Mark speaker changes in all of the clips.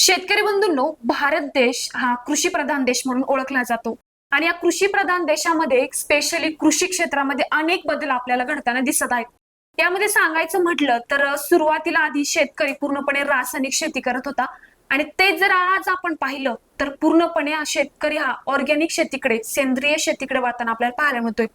Speaker 1: शेतकरी बंधूंनो, भारत देश हा कृषी प्रधान देश म्हणून ओळखला जातो आणि या कृषी प्रधान देशामध्ये स्पेशली कृषी क्षेत्रामध्ये अनेक बदल आपल्याला घडताना दिसत आहेत. यामध्ये सांगायचं म्हटलं तर सुरुवातीला आधी शेतकरी पूर्णपणे रासायनिक शेती करत होता आणि ते जर आज आपण पाहिलं तर पूर्णपणे शेतकरी हा ऑर्गॅनिक शेतीकडे, सेंद्रिय शेतीकडे वाहताना आपल्याला पाहायला मिळतोय.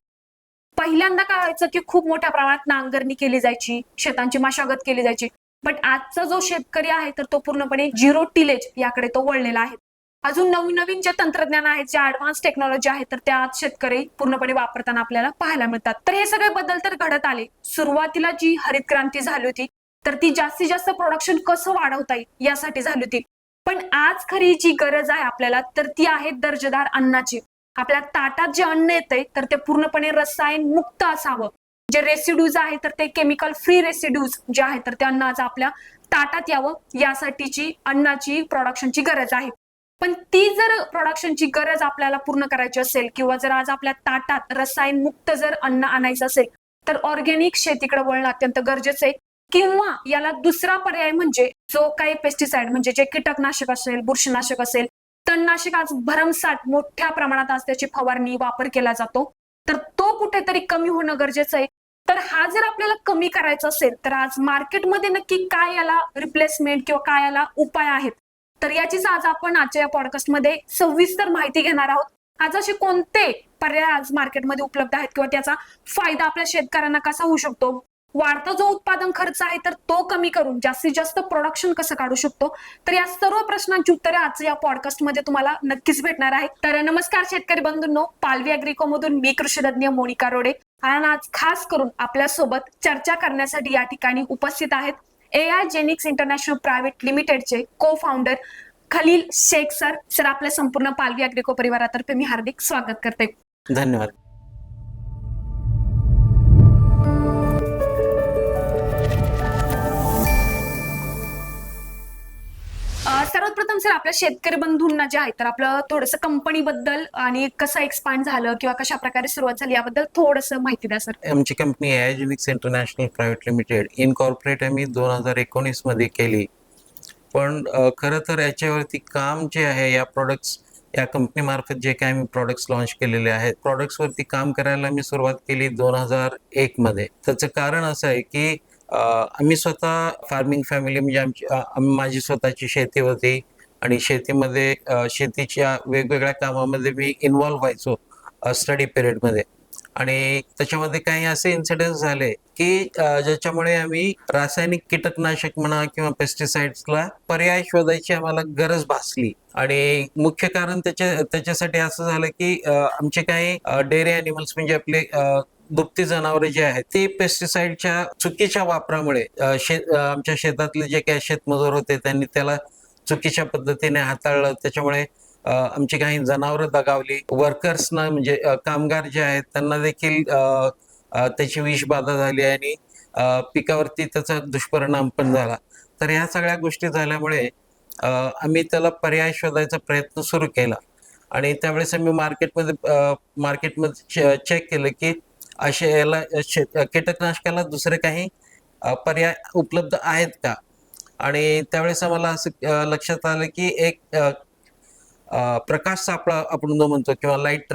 Speaker 1: पहिल्यांदा काय व्हायचं की खूप मोठ्या प्रमाणात नांगरणी केली जायची, शेतांची मशागत केली जायची. बट आजचा जो शेतकरी आहे तर तो पूर्णपणे झिरो टिलेज याकडे तो वळलेला आहे. अजून नवीन नवीन जे तंत्रज्ञान आहेत, जे ऍडव्हान्स टेक्नॉलॉजी आहे तर त्या शेतकरी पूर्णपणे वापरताना आपल्याला पाहायला मिळतात. तर हे सगळे बदल तर घडत आले. सुरुवातीला जी हरित क्रांती झाली होती तर ती जास्तीत जास्त प्रोडक्शन कसं वाढवता येईल यासाठी झाली होती. पण आज खरी जी गरज आहे आपल्याला तर ती आहे दर्जेदार अन्नाची. आपल्या ताटात जे अन्न येतंय तर ते पूर्णपणे रसायन मुक्त असावं. जे रेसिड्यूज आहेत तर ते केमिकल फ्री रेसिड्यूज जे आहेत तर ते अन्न आज आपल्या ताटात यावं यासाठीची अन्नाची प्रोडक्शनची गरज आहे. पण ती जर प्रोडक्शनची गरज आपल्याला पूर्ण करायची असेल किंवा जर आज आपल्या ताटात रसायन मुक्त जर अन्न आणायचं असेल तर ऑर्गॅनिक शेतीकडे वळणं अत्यंत गरजेचं आहे. किंवा याला दुसरा पर्याय म्हणजे जो काही पेस्टिसाइड म्हणजे जे कीटकनाशक असेल, बुरशीनाशक असेल, तणनाशक आज भरमसाठ मोठ्या प्रमाणात आज त्याची फवारणी वापर केला जातो. तर तो कुठेतरी कमी होणं गरजेचं आहे. तर हा जर आपल्याला कमी करायचा असेल तर आज मार्केटमध्ये नक्की काय याला रिप्लेसमेंट किंवा काय याला उपाय आहेत तर याचीच आज आपण आजच्या या पॉडकास्टमध्ये सविस्तर माहिती घेणार आहोत. आज असे कोणते पर्याय आज मार्केटमध्ये उपलब्ध आहेत किंवा त्याचा फायदा आपल्या शेतकऱ्यांना कसा होऊ शकतो, वाढता जो उत्पादन खर्च आहे तर तो कमी करून जास्तीत जास्त प्रोडक्शन कसं काढू शकतो. तर या सर्व प्रश्नांची उत्तरे आज या पॉडकास्टमध्ये तुम्हाला नक्कीच भेटणार आहे. तर नमस्कार शेतकरी बंधूंनो, पालवी अॅग्रिको मधून मी कृषीतज्ञ मोनिका रोडे आणि आज खास करून आपल्या सोबत चर्चा करण्यासाठी या ठिकाणी उपस्थित आहेत AI जेनिक्स इंटरनॅशनल प्रायव्हेट लिमिटेडचे co founder Khalil Shaikh sir. Sir, आपल्या संपूर्ण पालवी अॅग्रिको परिवारातर्फे मी हार्दिक स्वागत करते.
Speaker 2: धन्यवाद.
Speaker 1: सर्वात प्रथम सर, आपल्या शेतकरी बंधूंना जे आहे तर आपलं थोडंसं कंपनी बद्दल आणि कसं एक्सपांड झालं किंवा कशा प्रकारे सुरुवात झाली याबद्दल थोडंसं माहिती द्या सर.
Speaker 2: आमची company AI Genix International Private Limited incorporate आम्ही 2019 मध्ये केली. पण खरं तर याच्यावरती काम जे आहे या प्रोडक्ट्स या कंपनीमार्फत जे काही आम्ही प्रोडक्ट्स लॉन्च केलेले आहेत, प्रोडक्ट्सवरती काम करायला मी सुरुवात केली 2001 मध्ये. त्याचं कारण असं आहे की आम्ही स्वतः फार्मिंग फॅमिली म्हणजे माझी स्वतःची शेती होती आणि शेतीमध्ये शेतीच्या वेगवेगळ्या कामामध्ये मी इन्व्हॉल्व्ह व्हायचो स्टडी पिरियडमध्ये. आणि त्याच्यामध्ये काही असे इन्सिडेंट्स झाले की ज्याच्यामुळे आम्ही रासायनिक कीटकनाशक म्हणा किंवा पेस्टिसाइड्सला पर्याय शोधायची आम्हाला गरज भासली. आणि मुख्य कारण त्याच्यासाठी असं झालं की आमचे काही डेअरी अॅनिमल्स म्हणजे आपले दुभती जनावरे जे आहेत ते पेस्टिसाइडच्या चुकीच्या वापरामुळे आमच्या शेतातले जे काही शेतमजूर होते त्यांनी त्याला चुकीच्या पद्धतीने हाताळलं. त्याच्यामुळे आमची काही जनावरं दगावली. वर्कर्सना म्हणजे कामगार जे आहेत त्यांना देखील त्याची विषबाधा झाली आणि पिकावरती त्याचा दुष्परिणाम पण झाला. तर ह्या सगळ्या गोष्टी झाल्यामुळे आम्ही त्याला पर्याय शोधायचा प्रयत्न सुरू केला. आणि त्यावेळेस आम्ही मार्केटमध्ये चेक केलं की असे याला कीटकनाशकाला दुसरे काही पर्याय उपलब्ध आहेत का. आणि त्यावेळेस आम्हाला असं लक्षात आलं की एक प्रकाश सापळा आपण जो म्हणतो किंवा लाईट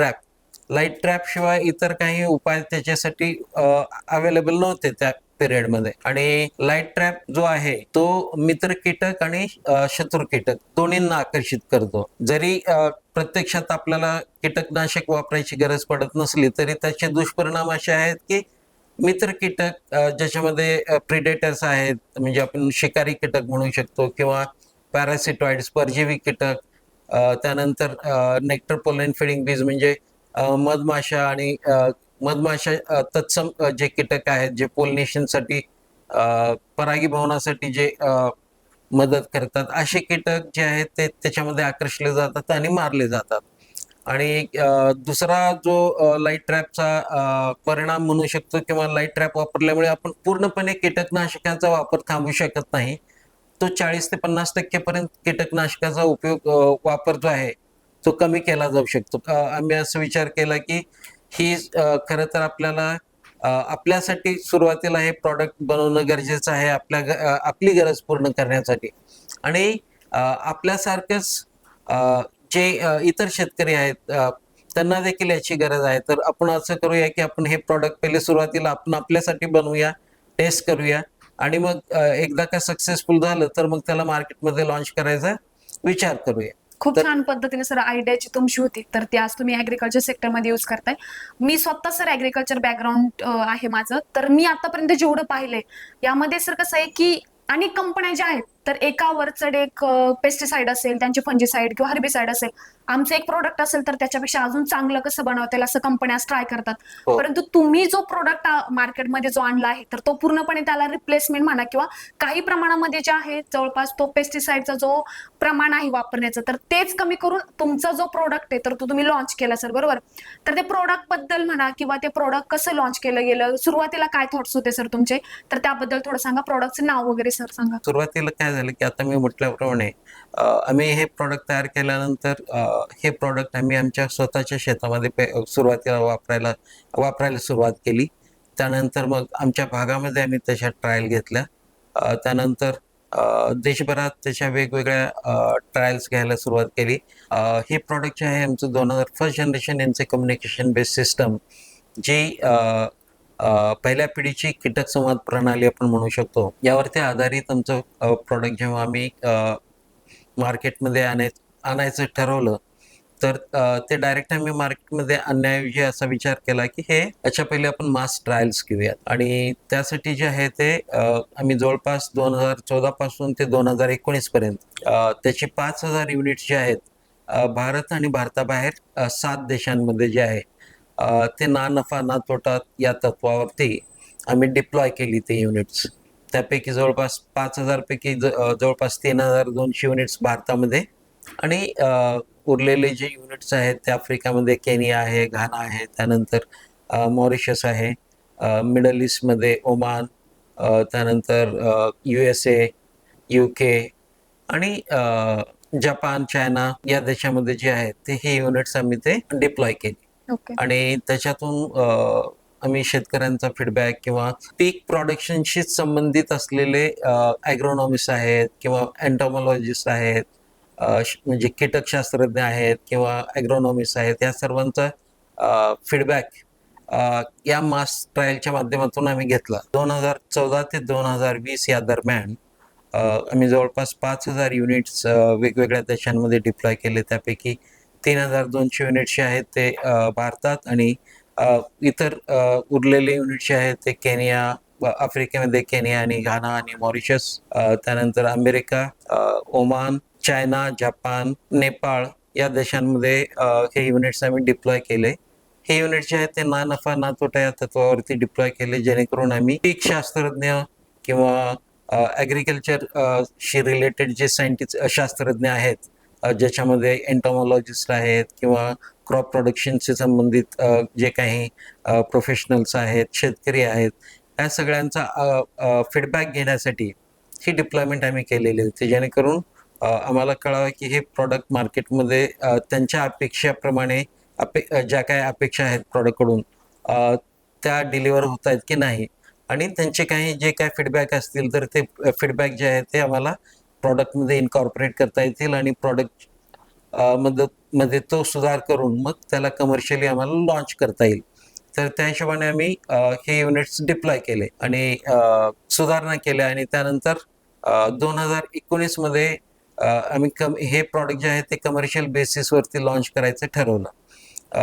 Speaker 2: ट्रॅप शिवाय इतर काही उपाय त्याच्यासाठी अवेलेबल नव्हते त्या पिरियडमध्ये. आणि लाईट ट्रॅप जो आहे तो मित्र कीटक आणि शत्रू कीटक दोन्हींना आकर्षित करतो. जरी प्रत्यक्षात आपल्याला कीटकनाशक वापरायची गरज पडत नसली तरी त्याचे दुष्परिणाम असे आहेत की मित्र कीटक ज्याच्यामध्ये प्रिडेटर्स आहेत म्हणजे आपण शिकारी कीटक म्हणू शकतो किंवा पॅरासिटॉइड्स परजीवी कीटक, त्यानंतर नेक्टर पोलन फिडिंग बीज म्हणजे मधमाशा आणि मधमाशा तत्सम जे कीटक आहेत जे पोलिनेशनसाठी परागीभवनासाठी जे मदत करतात असे कीटक जे आहेत ते त्याच्यामध्ये आकर्षले जातात आणि मारले जातात. आणि दुसरा जो लाईट ट्रॅपचा परिणाम म्हणू शकतो किंवा लाईट ट्रॅप वापरल्यामुळे आपण पूर्णपणे कीटकनाशकांचा वापर थांबवू शकत नाही. तो 40 ते 50% पर्यंत कीटकनाशकाचा वापर जो आहे तो कमी केला जाऊ शकतो. आम्ही असं विचार केला की ही खरं तर आपल्याला आपल्यासाठी सुरुवातीला हे प्रॉडक्ट बनवणं गरजेचं आहे आपली गरज पूर्ण करण्यासाठी. आणि आपल्यासारखंच जे इतर शेतकरी आहेत त्यांना देखील याची गरज आहे. तर आपण असं करूया की आपण हे प्रॉडक्ट पहिले सुरुवातीला आपण आपल्यासाठी बनवूया, टेस्ट करूया आणि मग एकदा का सक्सेसफुल झालं तर मग त्याला मार्केटमध्ये लॉन्च करायचा विचार करूया.
Speaker 1: खूप
Speaker 2: तर
Speaker 1: छान पद्धतीने सर आयडियाची तुमची होती, तर ती आज तुम्ही ऍग्रिकल्चर सेक्टरमध्ये यूज करताय. मी स्वतः सर ऍग्रिकल्चर बॅकग्राऊंड आहे माझं, तर मी आतापर्यंत जेवढं पाहिलंय यामध्ये सर कसं आहे की अनेक कंपन्या ज्या आहेत तर एकावर चढ एक पेस्टिसाइड असेल, त्यांचे फंजिसाइड किंवा हर्बिसाइड असेल, आमचं एक प्रोडक्ट असेल तर त्याच्यापेक्षा अजून चांगलं कसं बनवता येईल असं कंपन्या ट्राय करतात.
Speaker 2: हो.
Speaker 1: परंतु तुम्ही जो प्रोडक्ट मार्केटमध्ये जो आणला आहे तर तो पूर्णपणे त्याला रिप्लेसमेंट म्हणा किंवा काही प्रमाणामध्ये जे आहे जवळपास तो पेस्टिसाइडचा जो प्रमाण आहे वापरण्याचं तर तेच कमी करून तुमचा जो प्रोडक्ट आहे तर तो तुम्ही लॉन्च केला सर, बरोबर. तर ते प्रोडक्ट बद्दल म्हणा किंवा ते प्रोडक्ट कसं लॉन्च केलं गेलं, सुरुवातीला काय थॉट्स होते सर तुमचे, तर त्याबद्दल थोडं सांगा. प्रोडक्टचं नाव वगैरे सर सांगा.
Speaker 2: सुरुवातीला काय झालं की आता मी म्हटल्याप्रमाणे आम्ही हे प्रॉडक्ट तयार केल्यानंतर हे प्रॉडक्ट आम्ही आमच्या स्वतःच्या शेतामध्ये सुरुवातीला वापरायला सुरुवात केली. त्यानंतर मग आमच्या भागामध्ये आम्ही त्याच्या ट्रायल घेतल्या. त्यानंतर देशभरात त्याच्या वेगवेगळ्या ट्रायल्स घ्यायला सुरुवात केली. हे प्रॉडक्ट जे आहे आमचं 2000 फर्स्ट जनरेशन यांचे कम्युनिकेशन बेस्ड सिस्टम जी पहिल्या पिढीची कीटक संवाद प्रणाली आपण म्हणू शकतो, यावरती आधारित आमचं प्रॉडक्ट जेव्हा आम्ही मार्केटमध्ये आणायचं ठरवलं तर ते डायरेक्ट आम्ही मार्केटमध्ये आणण्याऐवजी असा विचार केला की हे याच्या पहिले आपण मास ट्रायल्स घेऊयात आणि त्यासाठी जे आहे ते आम्ही जवळपास 2014 पासून ते 2019 पर्यंत त्याची 5000 युनिट्स जे आहेत भारत आणि भारताबाहेर 7 देशांमध्ये जे आहे ते ना नफा ना तोटा या तत्वावरती आम्ही डिप्लॉय केली ते युनिट्स. त्यापैकी जवळपास 5000 पैकी जवळपास 3200 युनिट्स भारतामध्ये आणि उरलेले जे युनिट्स आहेत ते आफ्रिकामध्ये केनिया आहे, घाना आहे, त्यानंतर मॉरिशस आहे, मिडल ईस्टमध्ये ओमान, त्यानंतर USA, UK आणि जपान, चायना या देशामध्ये जे आहेत ते हे युनिट्स आम्ही ते डिप्लॉय केली.
Speaker 1: ओके.
Speaker 2: आणि त्याच्यातून आम्ही शेतकऱ्यांचा फीडबॅक किंवा पीक प्रोडक्शनशी संबंधित असलेले ॲग्रोनॉमिस्ट आहेत किंवा एन्टॉमॉलॉजिस्ट आहेत, म्हणजे कीटकशास्त्रज्ञ आहेत किंवा ॲग्रोनॉमिस्ट आहेत, या सर्वांचा फीडबॅक या मास ट्रायलच्या माध्यमातून आम्ही घेतला. 2014 ते 2020 या दरम्यान आम्ही जवळपास 5000 युनिट्स वेगवेगळ्या देशांमध्ये डिप्लॉय केले. त्यापैकी 3200 युनिट्स जे आहेत ते भारतात आणि इतर उरलेले युनिट्स जे आहेत ते केनिया, आफ्रिकेमध्ये केनिया आणि घाना आणि मॉरिशस, त्यानंतर America, Oman, China, Japan, Nepal या देशांमध्ये हे युनिट्स आम्ही डिप्लॉय केले. हे युनिट जे आहेत ते ना नफा ना तोटा या तत्वावरती डिप्लॉय केले, जेणेकरून आम्ही पीक शास्त्रज्ञ किंवा ॲग्रिकल्चर शी रिलेटेड जे शास्त्रज्ञ आहेत, ज्याच्यामध्ये एन्टॉमॉलॉजिस्ट आहेत किंवा क्रॉप प्रोडक्शनशी संबंधित जे काही प्रोफेशनल्स आहेत, शेतकरी आहेत, या सगळ्यांचा फीडबॅक घेण्यासाठी ही डिप्लॉयमेंट आम्ही केलेली होती, जेणेकरून आम्हाला कळावं की हे प्रॉडक्ट मार्केटमध्ये त्यांच्या अपेक्षेप्रमाणे ज्या काही अपेक्षा आहेत प्रॉडक्टकडून त्या डिलिव्हर होत आहेत की नाही, आणि त्यांचे काही जे काही फीडबॅक असतील तर ते फीडबॅक जे आहे ते आम्हाला प्रॉडक्टमध्ये इनकॉर्पोरेट करता येतील आणि प्रॉडक्ट मध्ये तो सुधार करून मग त्याला कमर्शियली आम्हाला लॉन्च करता येईल. तर त्या हिशोबाने आम्ही हे युनिट्स डिप्लॉय केले आणि सुधारणा केल्या आणि त्यानंतर 2019 मध्ये आम्ही हे प्रॉडक्ट जे आहे ते कमर्शियल बेसिसवरती लॉन्च करायचं ठरवलं.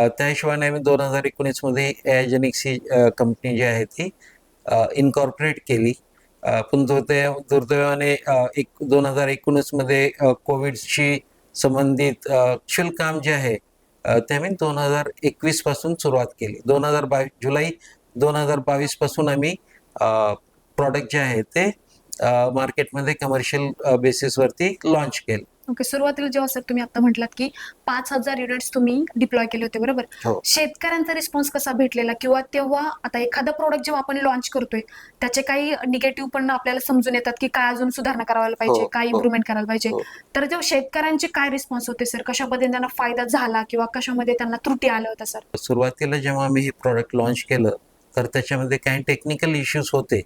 Speaker 2: त्या हिशोबाने आम्ही 2019 मध्ये एजेनिक्स ही कंपनी जी आहे ती इनकॉर्पोरेट केली. पण दुर्दैवाने 2019 मध्ये कोविडशी संबंधित शुल्क काम जे आहे ते आम्ही 2021 पासून सुरुवात केली. 2022 जुलै 2022 पासून आम्ही प्रॉडक्ट जे आहे ते मार्केटमध्ये कमर्शियल बेसिसवरती लॉन्च केलं.
Speaker 1: ओके. सुरुवातीला जेव्हा सर तुम्ही आता म्हटलात की 5000 युनिट्स तुम्ही डिप्लॉय केले होते, बरोबर.
Speaker 2: हो.
Speaker 1: शेतकऱ्यांचा रिस्पॉन्स कसा भेटलेला किंवा तेव्हा आता एखादा प्रोडक्ट जेव्हा आपण लॉन्च करतोय त्याचे काही निगेटिव्ह पण आपल्याला समजून येतात की काय अजून सुधारणा करायला पाहिजे, काय इम्प्रुव्हमेंट करायला पाहिजे, तर जेव्हा शेतकऱ्यांचे काय रिस्पॉन्स होते सर, कशा पद्धतीने त्यांना फायदा झाला किंवा कशामध्ये त्यांना त्रुटी आल्या होत्या सर?
Speaker 2: सुरुवातीला जेव्हा आम्ही हे प्रॉडक्ट लॉन्च केलं तर त्याच्यामध्ये काही टेक्निकल इश्यूज होते.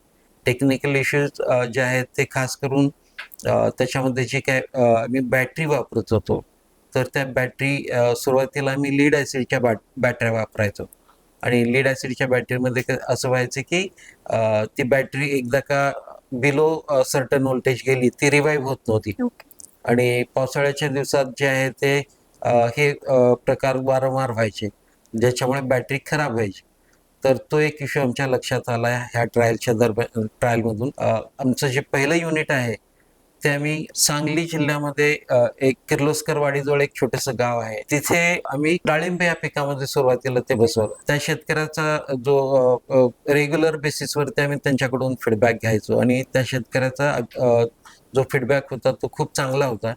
Speaker 2: टेक्निकल इश्यूज जे आहेत ते खास करून त्याच्यामध्ये जे काय आम्ही बॅटरी वापरत होतो, तर त्या बॅटरी सुरुवातीला आम्ही लीड ॲसिडच्या बॅटऱ्या वापरायचो. आणि लीड ॲसिडच्या बॅटरीमध्ये असं व्हायचं की ती बॅटरी एकदा का बिलो सर्टन व्होल्टेज गेली ती रिवाईव्ह होत नव्हती.
Speaker 1: ओके.
Speaker 2: आणि पावसाळ्याच्या दिवसात जे आहे ते हे प्रकार वारंवार व्हायचे, ज्याच्यामुळे बॅटरी खराब व्हायची. तर तो एक इश्यू आमच्या लक्षात आला ह्या ट्रायलच्या दरम्यान. ट्रायलमधून आमचं जे पहिलं युनिट आहे ते आम्ही सांगली जिल्ह्यामध्ये एक किर्लोस्करवाडीजवळ एक छोटंसं गाव आहे, तिथे आम्ही डाळिंब या पिकामध्ये सुरुवातीला ते बसवलं. त्या शेतकऱ्याचा जो रेग्युलर बेसिसवरती आम्ही त्यांच्याकडून फीडबॅक घ्यायचो आणि त्या शेतकऱ्याचा जो फीडबॅक होता तो खूप चांगला होता.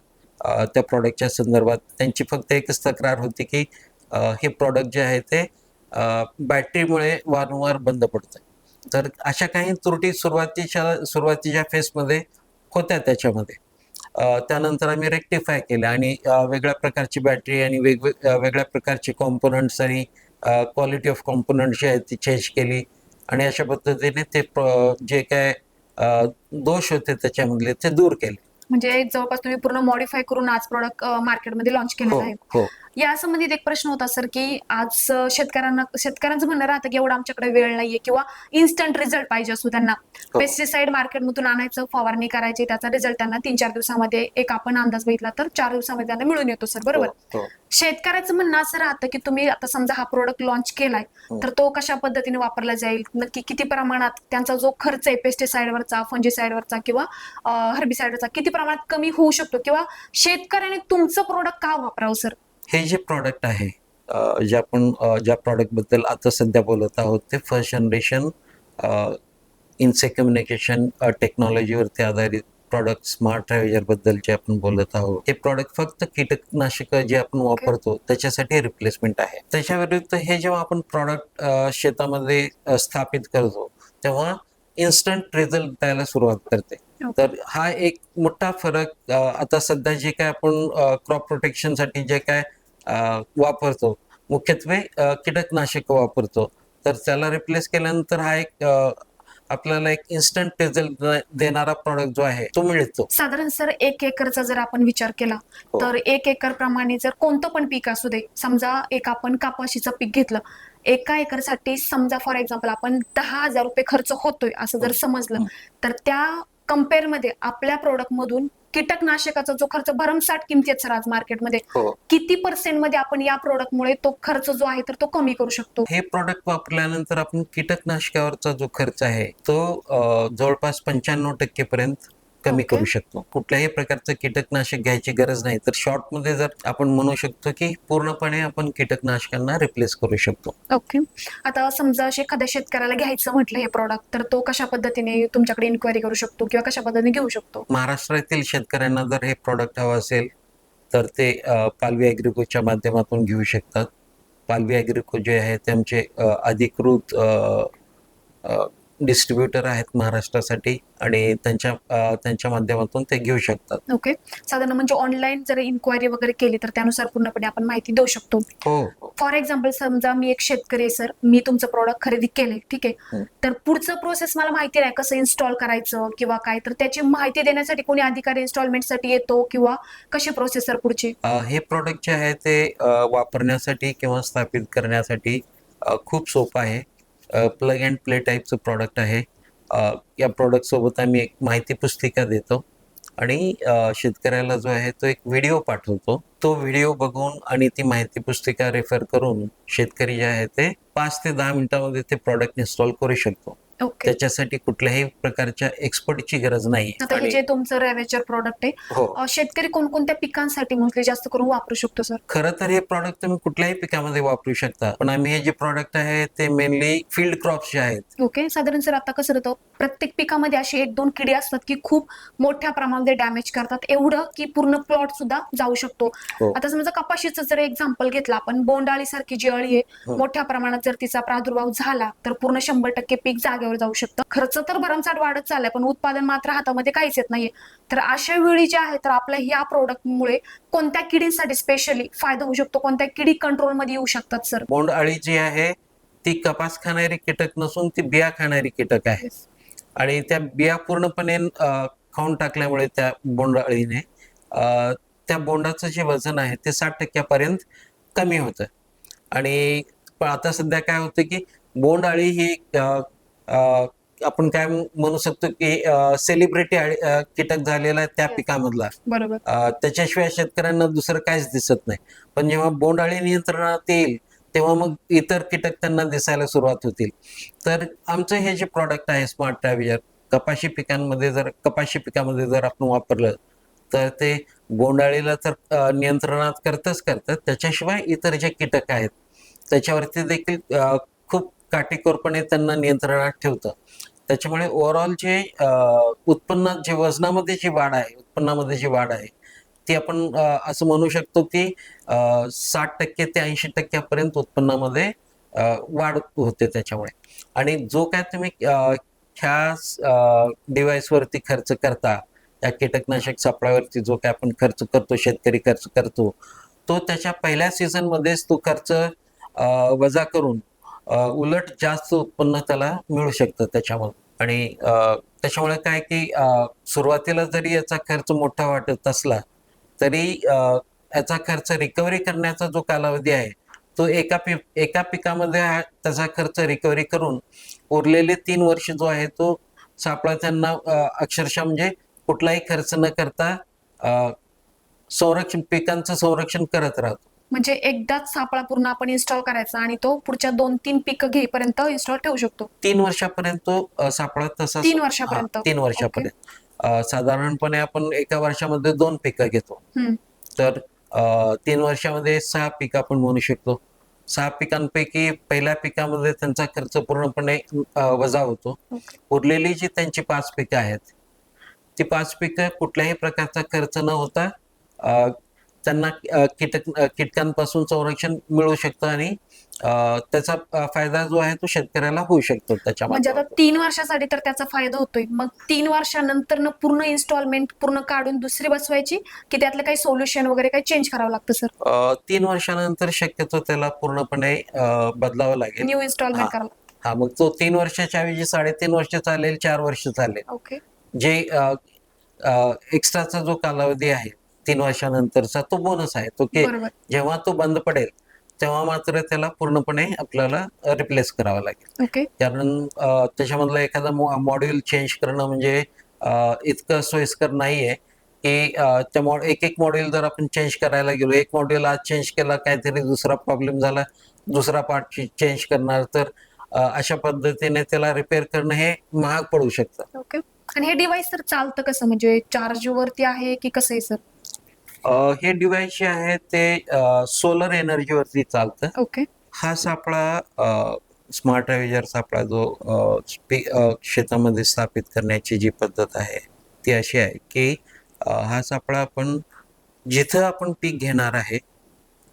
Speaker 2: त्या प्रॉडक्टच्या संदर्भात त्यांची फक्त एकच तक्रार होती की हे प्रॉडक्ट जे आहे ते बॅटरीमुळे वारंवार बंद पडतं. तर अशा काही त्रुटी सुरुवातीच्या फेसमध्ये होत्या त्याच्यामध्ये. त्यानंतर आम्ही रेक्टिफाय केलं आणि वेगळ्या प्रकारची बॅटरी आणि वेगळ्या प्रकारचे कॉम्पोनंट्स आणि क्वालिटी ऑफ कॉम्पोनंट जे आहेत ती चेंज केली आणि अशा पद्धतीने ते जे काय दोष होते त्याच्यामधले ते दूर केले.
Speaker 1: म्हणजे जवळपास तुम्ही पूर्ण मॉडिफाय करून आज प्रोडक्ट मार्केटमध्ये लॉन्च
Speaker 2: हो
Speaker 1: केलेला आहे.
Speaker 2: हो
Speaker 1: या संबंधित एक प्रश्न होता सर, की आज शेतकऱ्यांचं म्हणणं राहतं की एवढं आमच्याकडे वेळ नाहीये किंवा इन्स्टंट रिझल्ट पाहिजे असतो त्यांना.
Speaker 2: हो.
Speaker 1: पेस्टिसाइड मार्केटमधून आणायचं, फवारणी करायची, त्याचा रिझल्ट त्यांना 3-4 दिवसामध्ये, एक आपण अंदाज बघितला तर 4 दिवसामध्ये त्यांना मिळून येतो सर, बरोबर?
Speaker 2: हो
Speaker 1: शेतकऱ्याचं म्हणणं असं राहतं की तुम्ही आता समजा हा प्रोडक्ट लॉन्च केलाय, तर तो कशा पद्धतीने वापरला जाईल, नक्की किती प्रमाणात त्यांचा जो खर्च आहे पेस्टिसाइडवरचा, फंजिसाइडवरचा किंवा हर्बिसाइडवरचा किती प्रमाणात कमी होऊ शकतो, किंवा शेतकऱ्याने तुमचं प्रोडक्ट का वापरावं सर?
Speaker 2: हे जे प्रॉडक्ट आहे ज्या प्रॉडक्टबद्दल आता सध्या बोलत आहोत ते फर्स्ट जनरेशन इन्से कम्युनिकेशन टेक्नॉलॉजीवरती आधारित प्रॉडक्ट स्मार्ट बद्दल जे आपण बोलत आहोत. हे प्रॉडक्ट फक्त कीटकनाशक जे आपण वापरतो त्याच्यासाठी रिप्लेसमेंट आहे. त्याच्या विरुद्ध हे जेव्हा आपण प्रॉडक्ट शेतामध्ये स्थापित करतो तेव्हा इन्स्टंट रिझल्ट द्यायला सुरुवात करते. तर हा एक मोठा फरक आता सध्या जे काय आपण क्रॉप प्रोटेक्शनसाठी जे काय वापरतो, मुख्यत्वे कीटकनाशक वापरतो, तर त्याला रिप्लेस केल्यानंतर हा एक आपल्याला एक इन्स्टंट रिझल्ट देणारा प्रॉडक्ट जो आहे तो मिळतो.
Speaker 1: साधारण सर 1 एकरचा जर आपण विचार केला
Speaker 2: हो.
Speaker 1: तर 1 एकर प्रमाणे जर कोणतं पण पीक असू दे, समजा एक आपण कापाशीचं पीक घेतलं, एका एकरसाठी समजा फॉर एक्झाम्पल आपण 10,000 रुपये खर्च होतोय असं जर समजलं, तर त्या कम्पेअरमध्ये आपल्या प्रोडक्ट मधून कीटकनाशकाचा जो खर्च भरमसाठ किमती आहेत सर आज मार्केटमध्ये,
Speaker 2: हो.
Speaker 1: किती % मध्ये आपण या प्रोडक्टमुळे तो खर्च जो आहे तर तो कमी करू शकतो?
Speaker 2: हे प्रॉडक्ट वापरल्यानंतर आपण कीटकनाशकावरचा जो खर्च आहे तो जवळपास 95% पर्यंत कमी
Speaker 1: ओके.
Speaker 2: करू शकतो. कुठल्याही प्रकारचं कीटकनाशक घ्यायची गरज नाही. तर शॉर्टमध्ये जर आपण म्हणू शकतो की पूर्णपणे आपण कीटकनाशकांना रिप्लेस करू शकतो.
Speaker 1: ओके. आता समजा एखाद्या शेतकऱ्याला घ्यायचं म्हटलं हे प्रॉडक्ट, तर तो कशा पद्धतीने तुमच्याकडे इन्क्वायरी करू शकतो किंवा कशा पद्धतीने घेऊ शकतो?
Speaker 2: महाराष्ट्रातील शेतकऱ्यांना जर हे प्रॉडक्ट हवं असेल तर ते पालवी ॲग्रिकोच्या माध्यमातून घेऊ शकतात. पालवी ॲग्रिको जे आहे ते आमचे अधिकृत डिस्ट्रीब्युटर आहेत महाराष्ट्रासाठी आणि त्यांच्या माध्यमातून ते घेऊ शकतात.
Speaker 1: ओके. साधारण म्हणजे ऑनलाईन जर इन्क्वायरी वगैरे केली तर त्यानुसार पूर्णपणे आपण माहिती देऊ शकतो.
Speaker 2: हो.
Speaker 1: फॉर एक्झाम्पल समजा मी एक शेतकरी आहे सर, मी तुमचं प्रोडक्ट खरेदी केलंय, ठीक आहे. तर पुढचं प्रोसेस मला माहिती नाही, कसं इन्स्टॉल करायचं किंवा काय, तर त्याची माहिती देण्यासाठी कोणी अधिकारी इन्स्टॉलमेंटसाठी येतो किंवा कशी प्रोसेस सर पुढची?
Speaker 2: हे प्रॉडक्ट जे आहे ते वापरण्यासाठी किंवा स्थापित करण्यासाठी खूप सोपं आहे. प्लग अँड प्ले टाईपचं प्रॉडक्ट आहे. या प्रॉडक्ट सोबत आम्ही एक माहिती पुस्तिका देतो आणि शेतकऱ्याला जो आहे तो एक व्हिडिओ पाठवतो. तो व्हिडिओ बघून आणि ती माहिती पुस्तिका रेफर करून शेतकरी जे आहे ते 5 ते 10 मिनिटांमध्ये ते प्रॉडक्ट इन्स्टॉल करू शकतो.
Speaker 1: ओके.
Speaker 2: त्याच्यासाठी कुठल्याही प्रकारच्या एक्सपर्टची गरज नाही.
Speaker 1: आता हे जे तुमचं रेव्हेचर प्रोडक्ट आहे,
Speaker 2: हो.
Speaker 1: शेतकरी कोणकोणत्या पिकांसाठी मोस्टली जास्त करून वापरू शकतो सर?
Speaker 2: खरं तर हे प्रॉडक्ट तुम्ही कुठल्याही पिकामध्ये वापरू शकता, पण आम्ही हे जे प्रॉडक्ट आहे ते मेनली फील्ड क्रॉप्स जे आहेत.
Speaker 1: ओके. साधारण सर आता कसं होतं, प्रत्येक पिकामध्ये अशी 1-2 किडी असतात की खूप मोठ्या प्रमाणामध्ये डॅमेज करतात, एवढं की पूर्ण प्लॉट सुद्धा जाऊ शकतो.
Speaker 2: हो.
Speaker 1: आता समजा कपाशीचं जर एक्झाम्पल घेतलं आपण, बोंडाळी सारखी जी अळी आहे, मोठ्या प्रमाणात जर तिचा प्रादुर्भाव झाला तर पूर्ण 100% पीक जागेवर जाऊ शकतं. खर्च तर भरमसाठ वाढत चाललाय, पण उत्पादन मात्र हातामध्ये काहीच येत नाहीये. तर अशा वेळी जे आहे तर आपल्या ह्या प्रोडक्टमुळे कोणत्या किडींसाठी स्पेशली फायदा होऊ शकतो, कोणत्या किडी कंट्रोलमध्ये येऊ शकतात सर?
Speaker 2: बोंड अळी जी आहे ती कपास खाणारी कीटक नसून ती बिया खाणारी कीटक आहे आणि त्या बिया पूर्णपणे खाऊन टाकल्यामुळे त्या बोंडअळीने त्या बोंडाचं जे वजन आहे ते 60% कमी होतं. आणि पण आता सध्या काय होतं की बोंडअळी ही अ, आपण काय म्हणू शकतो की सेलिब्रिटी कीटक झालेला आहे त्या
Speaker 1: Yes.
Speaker 2: पिकामधला.
Speaker 1: बरोबर.
Speaker 2: त्याच्याशिवाय शेतकऱ्यांना दुसरं काहीच दिसत नाही. पण जेव्हा बोंडअळी नियंत्रणात येईल तेव्हा मग इतर कीटक त्यांना दिसायला सुरुवात होतील. तर आमचं हे जे प्रॉडक्ट आहे स्मार्ट ट्रॅव्हिजर कपाशी पिकामध्ये जर आपण वापरलं तर ते बोंडअळीला तर नियंत्रणात करतं त्याच्याशिवाय इतर जे कीटक आहेत त्याच्यावरती देखील खूप काटेकोरपणे त्यांना नियंत्रणात ठेवतं. त्याच्यामुळे ओव्हरऑल जे उत्पन्नात जे उत्पन्नामध्ये जी वाढ आहे ती आपण असं म्हणू शकतो की 60% ते 80% उत्पन्नामध्ये वाढ होते त्याच्यामुळे. आणि जो काय तुम्ही ह्या डिव्हाइसवरती खर्च करता, या कीटकनाशक सापळ्यावरती जो काय आपण खर्च करतो, शेतकरी खर्च करतो, तो त्याच्या पहिल्या सीझनमध्येच तो खर्च वजा करून उलट जास्त उत्पन्न त्याला मिळू शकतं त्याच्यामधून. आणि त्याच्यामुळे काय की सुरुवातीला जरी याचा खर्च मोठा वाटत असला तरी याचा खर्च रिकव्हरी करण्याचा जो कालावधी आहे तो एका पिकामध्ये त्याचा खर्च रिकव्हरी करून उरलेले 3 वर्ष जो आहे तो सापळा त्यांना अक्षरशः म्हणजे कुठलाही खर्च न करता पिकांचं संरक्षण करत राहतो.
Speaker 1: म्हणजे एकदाच सापळा पूर्ण आपण इन्स्टॉल करायचा आणि तो पुढच्या 2-3 पिकं घेईपर्यंत इन्स्टॉल ठेवू शकतो.
Speaker 2: 3 वर्षापर्यंत तो सापळा तसाच
Speaker 1: 3 वर्षापर्यंत.
Speaker 2: 3 वर्षापर्यंत. साधारणपणे आपण एका वर्षामध्ये 2 पिकं घेतो.
Speaker 1: हम्म.
Speaker 2: तर 3 वर्षामध्ये 6 पिकं आपण म्हणू शकतो. 6 पिकांपैकी पहिल्या पिकामध्ये त्यांचा खर्च पूर्णपणे वजा होतो.
Speaker 1: ओके.
Speaker 2: उरलेली जी त्यांची 5 पिकं आहेत ती 5 पिकं कुठल्याही प्रकारचा खर्च न होता त्यांना कीटकांपासून संरक्षण मिळू शकतं आणि त्याचा फायदा जो आहे तो शेतकऱ्याला होऊ शकतो त्याच्या
Speaker 1: म्हणजे आता
Speaker 2: माध्यमातून.
Speaker 1: 3 वर्षासाठी तर त्याचा फायदा होतोय. मग 3 वर्षानंतर पूर्ण इन्स्टॉलमेंट पूर्ण काढून दुसरी बसवायची की त्यातलं काही सोल्युशन वगैरे काही चेंज करावं लागतं सर?
Speaker 2: 3 वर्षानंतर शक्यतो त्याला पूर्णपणे बदलावं लागेल.
Speaker 1: न्यू
Speaker 2: हा
Speaker 1: इन्स्टॉलमेंट करावं.
Speaker 2: हा मग तो 3 वर्षाच्या ऐवजी 3.5 वर्ष चालेल, 4 वर्ष चालेल.
Speaker 1: ओके.
Speaker 2: जे एक्स्ट्राचा जो कालावधी आहे 3 वर्षानंतरचा तो बोनस आहे तो की
Speaker 1: बरोबर.
Speaker 2: जेव्हा तो बंद पडेल तेव्हा मात्र त्याला पूर्णपणे आपल्याला रिप्लेस करावा लागेल.
Speaker 1: ओके.
Speaker 2: कारण त्याच्यामधलं एखादा मॉड्यूल चेंज करणं म्हणजे इतकं सोयीस्कर नाहीये की एक मॉड्यूल जर आपण चेंज करायला गेलो, एक मॉड्यूल आज चेंज केला, काहीतरी दुसरा प्रॉब्लेम झाला, दुसरा पार्ट चेंज करणार, तर अशा पद्धतीने त्याला रिपेअर करणं हे महाग पडू शकतं.
Speaker 1: ओके. आणि हे डिव्हाइस सर चालतं कसं, म्हणजे चार्ज वरती आहे की कसं आहे सर?
Speaker 2: हे डिव्हाइस जे आहे ते सोलर एनर्जीवरती चालतं.
Speaker 1: ओके.
Speaker 2: हा सापळा स्मार्ट ट्रॅव्हिजर सापळा जो शेतामध्ये स्थापित करण्याची जी पद्धत आहे ती अशी आहे की हा सापळा जिथं आपण पीक घेणार आहे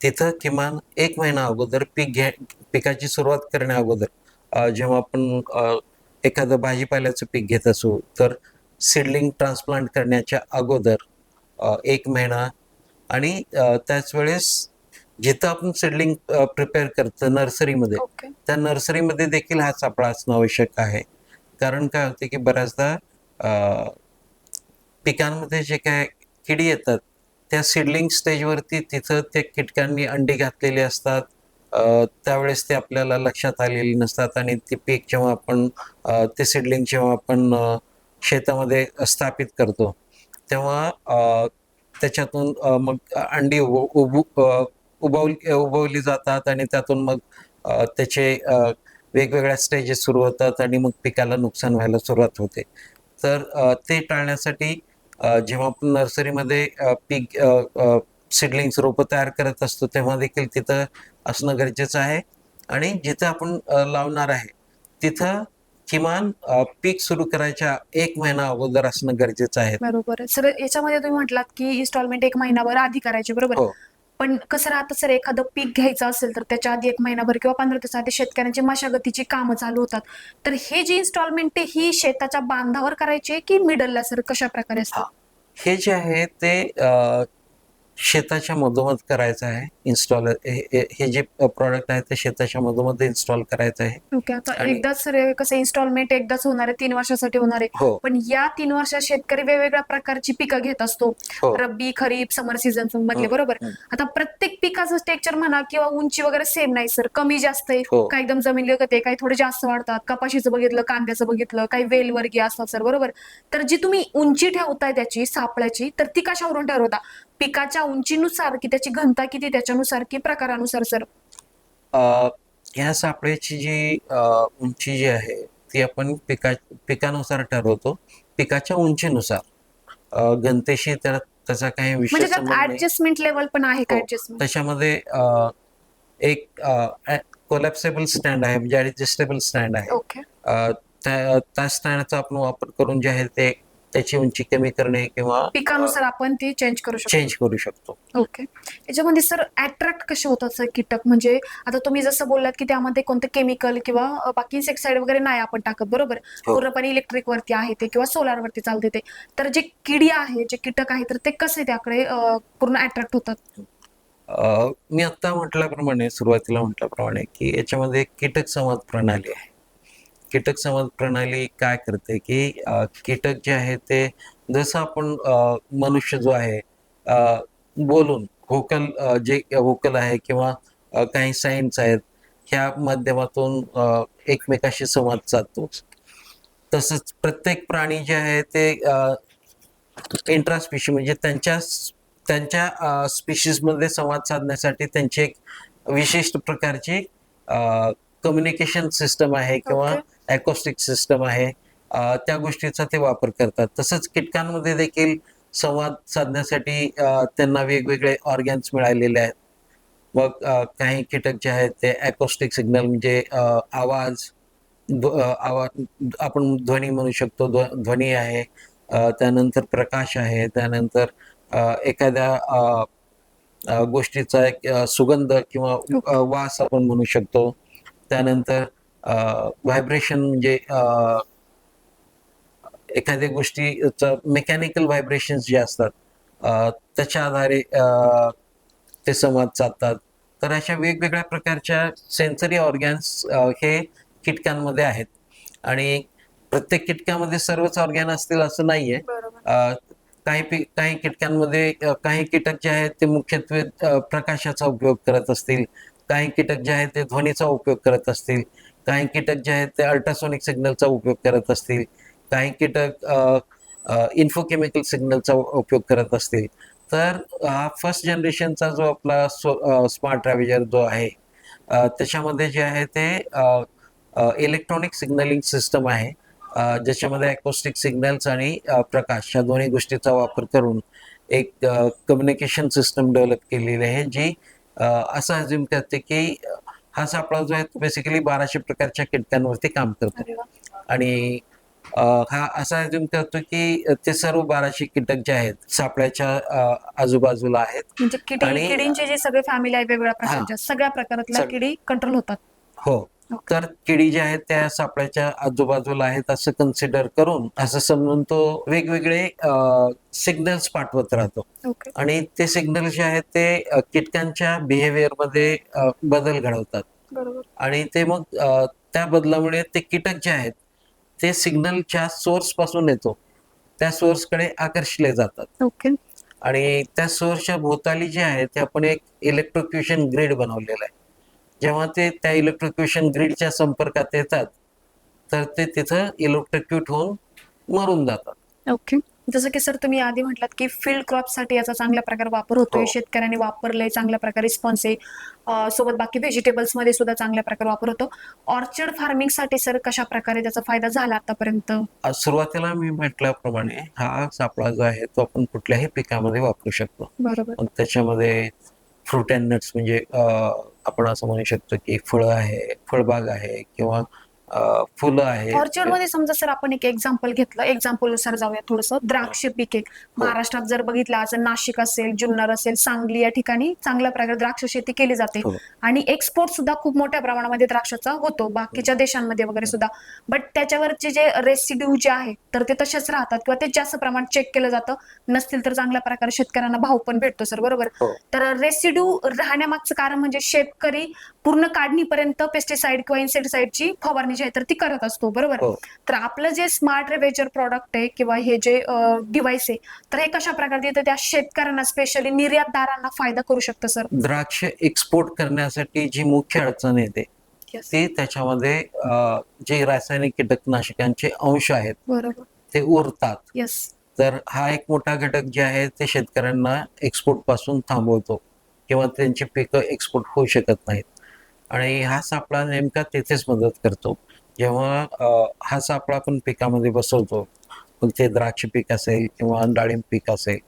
Speaker 2: तिथं किमान 1 महिना अगोदर पिकाची सुरुवात करण्या अगोदर जेव्हा आपण एखादं भाजीपाल्याचं पीक घेत असू तर सीडलिंग ट्रान्सप्लांट करण्याच्या अगोदर 1 महिना आणि त्याच वेळेस जिथं आपण सीडलिंग प्रिपेअर करतो नर्सरीमध्ये
Speaker 1: ओके.
Speaker 2: त्या नर्सरीमध्ये देखील हा सापळा असणं आवश्यक आहे. कारण काय होते की बऱ्याचदा पिकांमध्ये जे काय किडी येतात त्या सीडलिंग स्टेजवरती तिथं त्या कीटकांनी अंडी घातलेली असतात. त्यावेळेस ते आपल्याला लक्षात आलेली नसतात आणि ते पीक जेव्हा आपण ते सीडलिंग जेव्हा आपण शेतामध्ये स्थापित करतो तेव्हा त्याच्यातून मग अंडी उबवली जातात आणि त्यातून मग त्याचे वेगवेगळ्या स्टेजेस सुरू होतात आणि मग पिकाला नुकसान व्हायला सुरुवात होते. तर ते टाळण्यासाठी जेव्हा आपण नर्सरीमध्ये पीक सीडलिंग्स रोपं तयार करत असतो तेव्हा देखील तिथं असणं गरजेचं आहे. आणि जिथं आपण लावणार आहे तिथं किमान पीक सुरू करायच्या 1 महिना अगोदर असणं गरजेचं आहे.
Speaker 1: बरोबर आहे सर. याच्यामध्ये तुम्ही म्हटलात की इन्स्टॉलमेंट 1 महिनाभर आधी करायची, बरोबर?
Speaker 2: हो.
Speaker 1: पण कसं राहतं सर, एखादं पीक घ्यायचं असेल तर त्याच्या आधी 1 महिनाभर किंवा 15 दिवस आधी शेतकऱ्यांची मशागतीची कामं चालू होतात. तर हे जी इन्स्टॉलमेंट आहे ही शेताच्या बांधावर करायची आहे की मिडलला सर, कशा प्रकारे असतं?
Speaker 2: हे जे आहे ते शेताच्या मधोमध करायचं आहे इन्स्टॉल. हे जे प्रॉडक्ट आहे ते शेताच्या मधोमध इन्स्टॉल करायचं आहे.
Speaker 1: ओके. आता
Speaker 2: आणि
Speaker 1: एकदाच सर कसं इन्स्टॉलमेंट एकदाच होणार आहे, 3 वर्षासाठी होणार आहे.
Speaker 2: हो
Speaker 1: पण या 3 वर्षात शेतकरी वेगवेगळ्या प्रकारची पिकं घेत असतो,
Speaker 2: हो
Speaker 1: रब्बी, खरीप, समर सीझन मधले,
Speaker 2: हं,
Speaker 1: बरोबर.
Speaker 2: हं.
Speaker 1: आता प्रत्येक पिकाचं स्ट्रक्चर म्हणा किंवा उंची वगैरे सेम नाही सर, कमी जास्त आहे.
Speaker 2: हो
Speaker 1: काही एकदम जमीन लगत आहे, काही थोडे जास्त वाढतात. कपाशीचं बघितलं, कांद्याचं बघितलं, काही वेलवर्गीय असतात सर, बरोबर. तर जी तुम्ही उंची ठेवताय त्याची सापळ्याची, तर ती कशावरून ठरवता? पिकाच्या उंचीनुसार की त्याची घनता किती त्याच्यानुसार की प्रकारानुसार सर?
Speaker 2: अ, ह्या सापळेची जी उंची जी आहे ती आपण पिकानुसार ठरवतो, पिकाच्या उंचीनुसार. घनतेशी त्याचा काही
Speaker 1: म्हणजे
Speaker 2: विशेष
Speaker 1: त्यात
Speaker 2: संबंध नाही.
Speaker 1: ऍडजस्टमेंट लेवल पण आहे का
Speaker 2: हो
Speaker 1: ऍडजस्टमेंट?
Speaker 2: त्याच्यामध्ये एक कोलॅप्सेबल स्टँड आहे, म्हणजे ऍडजस्टेबल स्टँड आहे.
Speaker 1: ओके.
Speaker 2: त्या स्टँडचा आपण वापर करून जे आहे ते त्याची उंची कमी करणे किंवा
Speaker 1: पिकानुसार आपण ती चेंज करू शकतो.
Speaker 2: चेंज करू शकतो.
Speaker 1: ओके. याच्यामध्ये सर अट्रॅक्ट कसे होतात सर कीटक? म्हणजे आता तुम्ही जसं बोललात की त्यामध्ये कोणते केमिकल किंवा बाकी इन्सेक्टिसाइड वगैरे नाही आपण टाकत, बरोबर.
Speaker 2: हो.
Speaker 1: पूर्णपणे इलेक्ट्रिक वरती आहे ते किंवा सोलार वरती चालते ते. तर जे किडी आहे, जे कीटक आहे, तर ते कसे त्याकडे पूर्ण अट्रॅक्ट होतात?
Speaker 2: मी आता म्हटल्याप्रमाणे, सुरुवातीला म्हटल्याप्रमाणे, की याच्यामध्ये एक कीटक संवाद प्रणाली आहे. कीटक संवाद प्रणाली काय करते, की कीटक जे आहे ते जसं आपण मनुष्य जो आहे बोलून जे व्होकल आहे किंवा काही साईन्स आहेत ह्या माध्यमातून एकमेकाशी संवाद साधतो. तसंच प्रत्येक प्राणी जे आहे ते इंट्रास्पीशी म्हणजे त्यांच्या स्पीशीजमध्ये संवाद साधण्यासाठी त्यांची एक विशिष्ट प्रकारची कम्युनिकेशन सिस्टम आहे किंवा ॲकोस्टिक सिस्टम आहे. त्या गोष्टीचा ते वापर करतात. तसंच कीटकांमध्ये देखील संवाद साधण्यासाठी त्यांना वेगवेगळे ऑर्गॅन्स मिळालेले आहेत. मग काही कीटक जे आहेत ते ॲकोस्टिक सिग्नल म्हणजे आवाज आपण ध्वनी म्हणू शकतो, ध्वनी आहे. त्यानंतर प्रकाश आहे. त्यानंतर एखाद्या गोष्टीचा एक सुगंध किंवा वास आपण म्हणू शकतो. त्यानंतर व्हायब्रेशन म्हणजे एखाद्या गोष्टीचं मेकॅनिकल व्हायब्रेशन्स जे असतात त्याच्या आधारे ते संवाद साधतात. तर अशा वेगवेगळ्या प्रकारच्या सेन्सरी ऑर्गॅन्स हे कीटकांमध्ये आहेत आणि प्रत्येक कीटकामध्ये सर्वच ऑर्गॅन असतील असं नाहीये. काही कीटकांमध्ये काही कीटक जे आहेत ते मुख्यत्वे प्रकाशाचा उपयोग करत असतील, काही कीटक जे आहेत ते ध्वनीचा उपयोग करत असतील, काही कीटक जे आहेत ते अल्ट्रासोनिक सिग्नलचा उपयोग करत असतील, काही कीटक इन्फोकेमिकल सिग्नलचा उपयोग करत असतील. तर हा फर्स्ट जनरेशनचा जो आपला स्मार्ट रॅव्हेजर जो आहे त्याच्यामध्ये जे आहे ते इलेक्ट्रॉनिक सिग्नलिंग सिस्टम आहे, ज्याच्यामध्ये ॲकोस्टिक सिग्नल्स आणि प्रकाश या दोन्ही गोष्टीचा वापर करून एक कम्युनिकेशन सिस्टम डेव्हलप केलेली आहे, जी असं अज्युम करते की हा सापळा जो आहे तो बेसिकली 1200 प्रकारच्या कीटकांवरती काम करतो.
Speaker 1: अरे वा.
Speaker 2: आणि हा असा अज्युम करतो की ते सर्व 1200 कीटक जे आहेत सापळ्याच्या आजूबाजूला आहेत.
Speaker 1: म्हणजे किडींचे जे सगळे फॅमिली आहे वेगवेगळ्या प्रकारच्या, सगळ्या प्रकारातल्या किडी कंट्रोल होतात.
Speaker 2: हो. तर किडी ज्या आहेत त्या सापळ्याच्या आजूबाजूला आहेत असं कन्सिडर करून, असं समजून तो वेगवेगळे सिग्नल्स पाठवत राहतो.
Speaker 1: ओके.
Speaker 2: आणि ते सिग्नल जे आहेत ते कीटकांच्या बिहेवियरमध्ये बदल घडवतात.
Speaker 1: बरोबर.
Speaker 2: आणि ते मग त्या बदलामुळे ते कीटक जे आहेत ते सिग्नलच्या सोर्स पासून येतो त्या सोर्सकडे आकर्षले जातात.
Speaker 1: ओके.
Speaker 2: आणि त्या सोर्सच्या भोवताली जे आहे ते आपण एक इलेक्ट्रोक्युशन ग्रीड बनवलेला आहे. जेव्हा ते त्या इलेक्ट्रोक्युशन ग्रीडच्या संपर्कात येतात तर ते तिथं इलेक्ट्रोक्यूट होऊन मरून जातात.
Speaker 1: ओके. जसं की सर तुम्ही आधी म्हटलात की फील्ड क्रॉपसाठी याचा चांगल्या प्रकारे वापर होतोय,
Speaker 2: हो.
Speaker 1: शेतकऱ्यांनी वापरलंय, चांगल्या प्रकारे रिस्पॉन्स आहे. सोबत बाकी व्हेजिटेबल्स मध्ये सुद्धा चांगल्या प्रकारे वापर होतो. ऑर्चर्ड फार्मिंगसाठी सर कशा प्रकारे त्याचा फायदा झाला आतापर्यंत?
Speaker 2: सुरुवातीला मी म्हटल्याप्रमाणे हा सापळा जो आहे तो आपण कुठल्याही पिकामध्ये वापरू शकतो.
Speaker 1: बरोबर.
Speaker 2: मग त्याच्यामध्ये फ्रूट अँड नट्स म्हणजे आपण असं म्हणू शकतो की फळं आहे, फळबाग आहे किंवा फुलं आहेत.
Speaker 1: ऑर्चर्ड मध्ये समजा सर आपण एक एक्झाम्पल घेतलं, एक्झाम्पल नुसार जाऊया थोडंसं. द्राक्ष पिके महाराष्ट्रात जर बघितलं, आज नाशिक असेल, जुन्नर असेल, सांगली या ठिकाणी चांगल्या प्रकारे द्राक्ष शेती केली जाते
Speaker 2: हो.
Speaker 1: आणि एक्सपोर्ट सुद्धा खूप मोठ्या प्रमाणामध्ये द्राक्षाचा होतो बाकीच्या देशांमध्ये वगैरे सुद्धा. बट त्याच्यावरचे जे रेसिड्यू जे आहे तर ते तसेच राहतात किंवा ते जास्त प्रमाणात चेक केलं जातं. नसतील तर चांगल्या प्रकारे शेतकऱ्यांना भाव पण भेटतो सर, बरोबर.
Speaker 2: हो.
Speaker 1: तर रेसिड्यू राहण्यामागचं कारण म्हणजे शेतकरी पूर्ण काढणीपर्यंत पेस्टिसाइड किंवा इन्सेक्टिसाइडची फवारणी जी आहे तर ती करत असतो, बरोबर.
Speaker 2: हो.
Speaker 1: तर आपलं जे स्मार्ट रेवेजर प्रॉडक्ट आहे किंवा हे जे डिव्हाइस आहे तर हे कशा प्रकारे देतं त्या शेतकऱ्यांना, स्पेशली निर्यातदारांना फायदा करू शकतं सर?
Speaker 2: द्राक्ष एक्सपोर्ट करण्यासाठी जी मुख्य अडचण येते
Speaker 1: Yes.
Speaker 2: ती त्याच्यामध्ये जे रासायनिक कीटकनाशकांचे अंश आहेत
Speaker 1: बरोबर.
Speaker 2: ते उरतात.
Speaker 1: येस.
Speaker 2: तर हा एक मोठा घटक जे आहे ते शेतकऱ्यांना एक्सपोर्ट पासून थांबवतो किंवा त्यांची पिकं एक्सपोर्ट होऊ शकत नाहीत. आणि हा सापळा नेमका तिथेच मदत करतो. जेव्हा हा सापळा आपण पिकामध्ये बसवतो, मग ते द्राक्ष पीक असेल किंवा डाळिंब पीक असेल,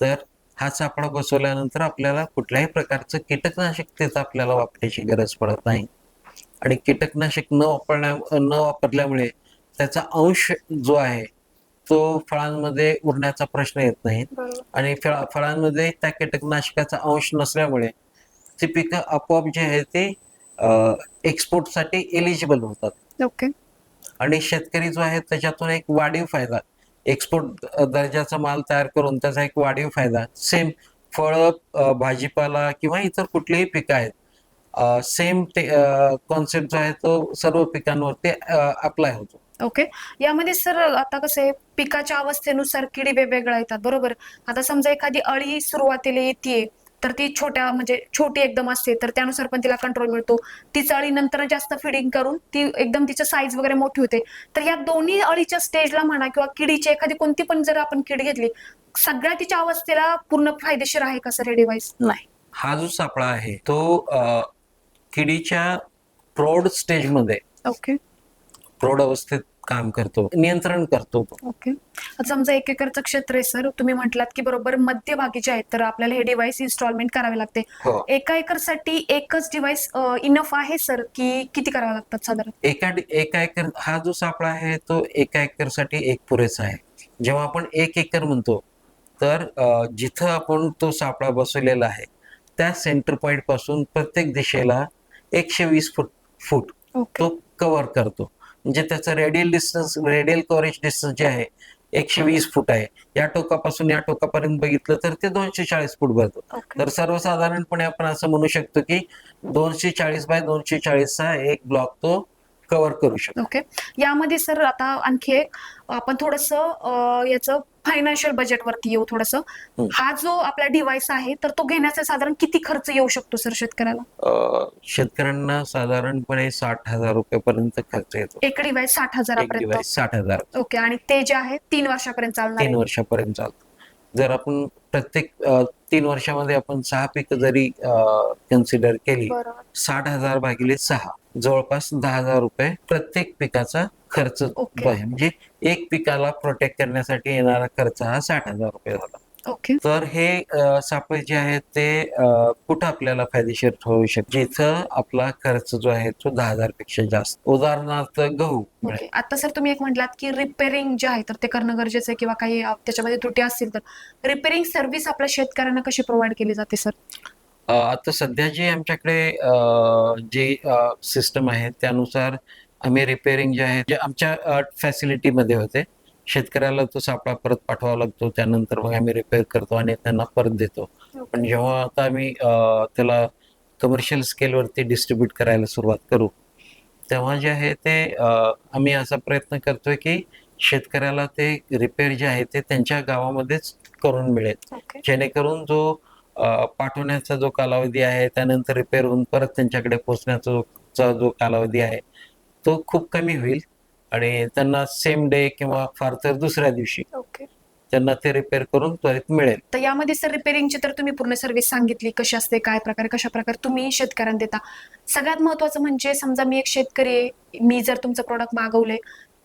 Speaker 2: तर हा सापळा बसवल्यानंतर आपल्याला कुठल्याही प्रकारचं कीटकनाशक तिथं आपल्याला वापरायची गरज पडत नाही. आणि कीटकनाशक न वापरल्यामुळे त्याचा अंश जो आहे तो फळांमध्ये उरण्याचा प्रश्न येत नाही.
Speaker 1: बरोबर.
Speaker 2: आणि फळांमध्ये त्या कीटकनाशकाचा अंश नसल्यामुळे ती पिकं आपोआप जे आहे ते एक्सपोर्टसाठी एलिजिबल होतात.
Speaker 1: ओके.
Speaker 2: आणि शेतकरी जो आहे त्याच्यातून एक वाढीव फायदा, एक्सपोर्ट दर्जाचा माल तयार करून त्याचा एक वाढीव फायदा, सेम फळं, भाजीपाला किंवा इतर कुठलीही पिकं आहेत, सेम ते कॉन्सेप्ट जो आहे तो सर्व पिकांवरती अप्लाय होतो.
Speaker 1: ओके. यामध्ये सर आता कसं आहे, पिकाच्या अवस्थेनुसार किडी वेगवेगळ्या येतात, बरोबर. आता समजा एखादी अळी सुरुवातीला येते तर ती म्हणजे छोटी एकदम असते तर त्यानुसार पण तिला कंट्रोल मिळतो. तीच अळी नंतर जास्त फिडिंग करून ती एकदम तिचं साईज वगैरे मोठी होते. तर या दोन्ही अळीच्या स्टेजला म्हणा किंवा किडीची एखादी कोणती पण जर आपण किड घेतली, सगळ्या तिच्या अवस्थेला पूर्ण फायदेशीर आहे का सर हे डिव्हाइस? नाही.
Speaker 2: हा जो सापळा आहे तो किडीच्या प्रौढ स्टेजमध्ये,
Speaker 1: ओके.
Speaker 2: प्रौढ अवस्थेत काम करतो, नियंत्रण करतो तो.
Speaker 1: ओके. आता समजा 1 एकरचं क्षेत्र आहे सर, तुम्ही म्हटलात की बरोबर मध्यभागी जे आहेत तर आपल्याला हे डिव्हाइस इन्स्टॉलमेंट करावे लागते.
Speaker 2: हो.
Speaker 1: 1 एकरसाठी एकच डिव्हाइस इनफ आहे सर की किती करावे लागतात साधारण?
Speaker 2: एका एकर हा जो सापळा आहे तो एका एकरसाठी एक पुरेसा आहे. जेव्हा आपण 1 एकर म्हणतो तर जिथं आपण तो सापळा बसवलेला आहे त्या सेंटर पॉइंट पासून प्रत्येक दिशेला 120 फूट
Speaker 1: ओके.
Speaker 2: तो कव्हर करतो. म्हणजे त्याचं रेडियल कव्हरेज डिस्टन्स जे आहे 120 फूट आहे. या टोकापासून या टोकापर्यंत बघितलं तर ते 240 फूट भरतो.
Speaker 1: ओके.
Speaker 2: तर सर्वसाधारणपणे आपण असं म्हणू शकतो की 240 बाय 240 चा एक ब्लॉक तो कव्हर करू शकतो.
Speaker 1: ओके. यामध्ये सर आता आणखी एक आपण थोडंसं याचं फायनान्शियल बजेटवरती येऊ थोडंसं. हा जो आपला डिव्हाइस आहे तर तो घेण्याचा साधारण किती खर्च येऊ शकतो सर शेतकऱ्याला?
Speaker 2: शेतकऱ्यांना साधारणपणे 60,000 रुपयापर्यंत खर्च येतो.
Speaker 1: एक डिव्हाइस 60,000
Speaker 2: एक डिव्हाइस 60,000,
Speaker 1: ओके. आणि ते जे आहे 3 वर्षापर्यंत चालणार
Speaker 2: 3
Speaker 1: आहे.
Speaker 2: वर्षापर्यंत चालतं. जर आपण प्रत्येक 3 वर्षामध्ये आपण 6 पिकं जरी कन्सिडर केली,
Speaker 1: बरोबर.
Speaker 2: 60,000 भागिले 6 जवळपास 10,000 रुपये प्रत्येक पिकाचा खर्च
Speaker 1: ओके.
Speaker 2: आहे. म्हणजे एक पिकाला प्रोटेक्ट करण्यासाठी येणारा खर्च हा 60,000 रुपये झाला.
Speaker 1: ओके.
Speaker 2: तर हे सापळे जे आहेत ते कुठं आपल्याला फायदेशीर ठरू शकते, जिथं आपला खर्च जो आहे तो 10,000 पेक्षा जास्त. उदाहरणार्थ गहू.
Speaker 1: ओके. आता सर तुम्ही एक म्हटलात की रिपेअरिंग जे आहे तर ते करणं गरजेचं आहे किंवा काही त्याच्यामध्ये त्रुटी असतील तर रिपेअरिंग सर्व्हिस आपल्या शेतकऱ्यांना कशी प्रोव्हाइड केली जाते सर?
Speaker 2: आता सध्या जे आमच्याकडे जे सिस्टम आहे त्यानुसार आम्ही रिपेअरिंग जे आहे जे आमच्या फॅसिलिटीमध्ये होते, शेतकऱ्याला तो सापळा परत पाठवावा लागतो, त्यानंतर मग आम्ही रिपेअर करतो आणि त्यांना परत देतो. पण जेव्हा आता आम्ही त्याला कमर्शियल स्केलवरती डिस्ट्रीब्यूट करायला सुरुवात करू तेव्हा जे आहे ते आम्ही असा प्रयत्न करतोय की शेतकऱ्याला ते रिपेअर जे आहे ते त्यांच्या गावामध्येच करून मिळेल,
Speaker 1: ओके.
Speaker 2: जेणेकरून जो पाठवण्याचा जो कालावधी आहे त्यानंतर रिपेअर होऊन परत त्यांच्याकडे पोहोचण्याचा जो कालावधी आहे तो खूप कमी होईल आणि त्यांना सेम डे किंवा फार तर दुसऱ्या दिवशी
Speaker 1: ओके.
Speaker 2: त्यांना ते रिपेअर करून त्वरित मिळेल.
Speaker 1: तर यामध्ये सर रिपेअरिंगची तर तुम्ही पूर्ण सर्व्हिस सांगितली, कशी असते, काय प्रकारे, कशा प्रकारे तुम्ही शेतकऱ्यांना देता. सगळ्यात महत्वाचं म्हणजे समजा मी एक शेतकरी आहे, मी जर तुमचं प्रोडक्ट मागवले,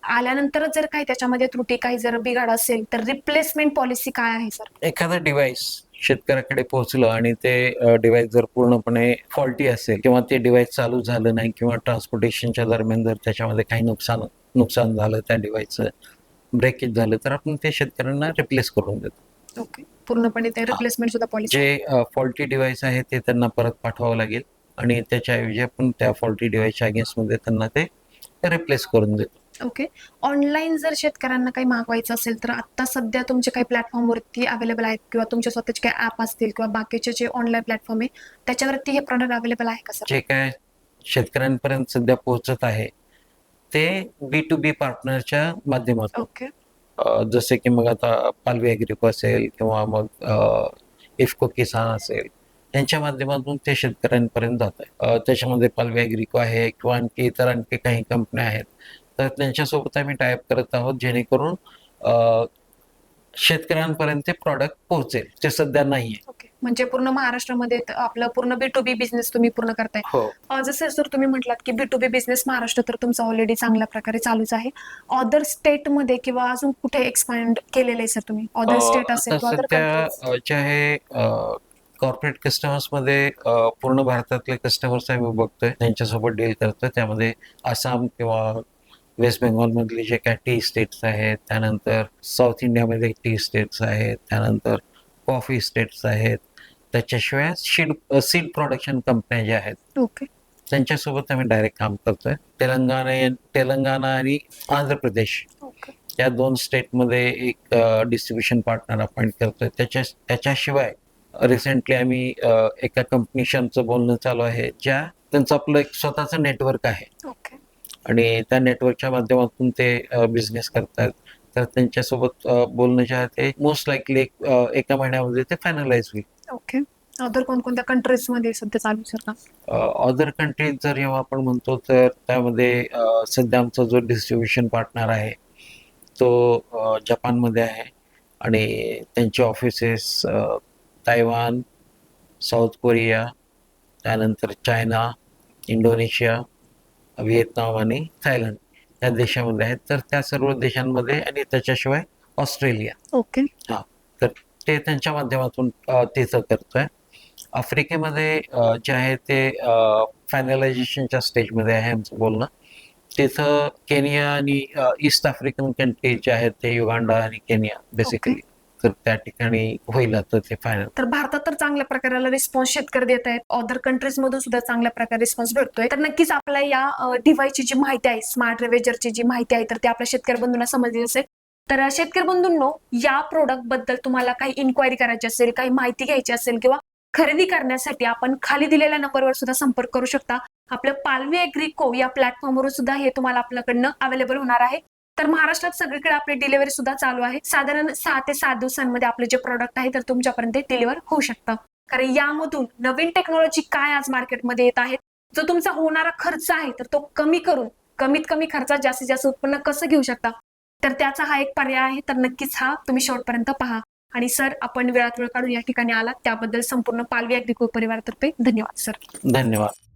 Speaker 1: आल्यानंतरच जर काही त्याच्यामध्ये त्रुटी, काही जर बिघाड असेल तर रिप्लेसमेंट पॉलिसी काय आहे सर?
Speaker 2: एखादं डिव्हाइस शेतकऱ्याकडे पोहोचलं आणि ते डिव्हाइस जर पूर्णपणे फॉल्टी असेल किंवा ते डिव्हाइस चालू झालं नाही किंवा ट्रान्सपोर्टेशनच्या दरम्यान जर त्याच्यामध्ये काही नुकसान झालं त्या डिव्हाइसचं, ब्रेकेज झालं, तर आपण ते शेतकऱ्यांना रिप्लेस करून देतो.
Speaker 1: ओके, पूर्णपणे ते रिप्लेसमेंट सुद्धा पॉलिसी.
Speaker 2: जे फॉल्टी डिव्हाइस आहे ते त्यांना परत पाठवावं लागेल आणि त्याच्याऐवजी आपण त्या फॉल्टी डिव्हाइसच्या अगेन्स्टमध्ये त्यांना ते रिप्लेस करून देतो.
Speaker 1: ओके, ऑनलाईन जर शेतकऱ्यांना काही मागवायचं असेल तर आता सध्या तुमचे काही प्लॅटफॉर्मवरती अवेलेबल आहेत किंवा तुमच्या स्वतःचे काही ऍप असतील किंवा बाकीचे जे ऑनलाईन प्लॅटफॉर्म आहे त्याच्यावरती हे प्रोडक्ट अवेलेबल आहे का सर?
Speaker 2: जे काय शेतकऱ्यांपर्यंत सध्या पोहोचत आहे ते B2B पार्टनरच्या माध्यमातून,
Speaker 1: ओके.
Speaker 2: जसे की मग आता पालवी ॲग्रिको असेल किंवा मग इफ्को किसान असेल, यांच्या माध्यमातून ते शेतकऱ्यांपर्यंत जात आहे. त्याच्यामध्ये पालवी ॲग्रिको आहे किंवा आणखी काही कंपन्या आहेत, तर त्यांच्यासोबत आम्ही टायअप करत आहोत जेणेकरून शेतकऱ्यांपर्यंत ते प्रॉडक्ट पोहोचेल. ते सध्या नाहीये.
Speaker 1: ओके, म्हणजे पूर्ण महाराष्ट्रामध्ये आपलं पूर्ण B2B बिझनेस तुम्ही पूर्ण करताय.
Speaker 2: हो.
Speaker 1: जसं सर तुम्ही म्हटलात की B2B बिझनेस महाराष्ट्र तर तुमचा ऑलरेडी चांगल्या प्रकारे चालूच आहे. अदर स्टेटमध्ये किंवा अजून कुठे एक्सपांड केलेलं आहे सर तुम्ही? अदर स्टेट असेल
Speaker 2: आता
Speaker 1: किंवा अदर
Speaker 2: सध्या जे आहे कॉर्पोरेट कस्टमर्समध्ये पूर्ण भारतातले कस्टमर्स आम्ही बघतोय, त्यांच्यासोबत डील करतोय. त्यामध्ये आसाम किंवा वेस्ट बेंगॉलमधले जे काही टी स्टेट्स आहेत, त्यानंतर साऊथ इंडियामध्ये टी स्टेट्स आहेत, त्यानंतर कॉफी स्टेट्स आहेत, त्याच्याशिवाय सीड प्रोडक्शन कंपन्या ज्या आहेत
Speaker 1: ओके.
Speaker 2: त्यांच्यासोबत आम्ही डायरेक्ट काम करतोय. तेलंगणा आणि आंध्र प्रदेश
Speaker 1: ओके.
Speaker 2: या 2 स्टेटमध्ये एक डिस्ट्रीब्युशन पार्टनर अपॉइंट करतोय. त्याच्याशिवाय रिसेंटली आम्ही एका कंपनीशी आमचं बोलणं चालू आहे, त्यांचं आपलं एक स्वतःचं नेटवर्क आहे
Speaker 1: ओके.
Speaker 2: आणि त्या नेटवर्कच्या माध्यमातून ते बिझनेस करतात. तर त्यांच्यासोबत बोलणं जे आहे ते मोस्ट लाईकली एका महिन्यामध्ये ते फायनलाइज होईल.
Speaker 1: ओके. अदर कोणकोणत्या कंट्रीज मध्ये सध्या चालू सर का?
Speaker 2: अदर कंट्रीज जर जेव्हा आपण म्हणतो तर त्यामध्ये सध्या आमचा जो डिस्ट्रीब्युशन पार्टनर आहे तो जपानमध्ये आहे आणि त्यांचे ऑफिसेस तायवान, साऊथ कोरिया, त्यानंतर चायना, इंडोनेशिया, व्हिएतनाम आणि थायलंड या देशामध्ये आहेत. तर त्या सर्व देशांमध्ये आणि त्याच्याशिवाय ऑस्ट्रेलिया.
Speaker 1: ओके.
Speaker 2: तर ते त्यांच्या माध्यमातून तिथं करतोय. आफ्रिकेमध्ये जे आहे ते फायनलायझेशनच्या स्टेजमध्ये आहे आमचं बोलणं. तिथं केनिया आणि ईस्ट आफ्रिकन कंट्री जे आहेत ते युगांडा आणि केनिया बेसिकली. तर त्या ठिकाणी होईल आता ते फायनल.
Speaker 1: तर भारतात तर चांगल्या प्रकारे रिस्पॉन्स शेतकरी देत आहेत. अदर कंट्रीज मधून सुद्धा चांगल्या प्रकारे रिस्पॉन्स भेटतोय. तर नक्कीच आपल्या या डिव्हाइसची जी माहिती आहे, स्मार्ट रेवेजरची जी माहिती आहे, तर ते आपल्या शेतकरी बंधूंना समजली असेल. तर शेतकरी बंधूंनो, या प्रोडक्ट बद्दल तुम्हाला काही इन्क्वायरी करायची असेल, काही माहिती घ्यायची असेल किंवा खरेदी करण्यासाठी आपण खाली दिलेल्या नंबरवर सुद्धा संपर्क करू शकता. आपलं पालवी ॲग्रिको या प्लॅटफॉर्मवर सुद्धा हे तुम्हाला आपल्याकडनं अवेलेबल होणार आहे. तर महाराष्ट्रात सगळीकडे आपली डिलिव्हरी सुद्धा चालू आहे. साधारण 6 ते 7 दिवसांमध्ये आपले जे प्रोडक्ट आहे तर तुमच्यापर्यंत डिलिव्हर होऊ शकतं. कारण यामधून नवीन टेक्नॉलॉजी काय आज मार्केटमध्ये येत आहे, जो तुमचा होणारा खर्च आहे तर तो कमी करून कमीत कमी खर्चात जास्तीत जास्त उत्पन्न कसं घेऊ शकता, तर त्याचा हा एक पर्याय आहे. तर नक्कीच हा तुम्ही शेवटपर्यंत पहा. आणि सर, आपण वेळात वेळ काढून या ठिकाणी आलात त्याबद्दल संपूर्ण पालवी ॲग्रिको परिवारातर्फे धन्यवाद सर.
Speaker 2: धन्यवाद.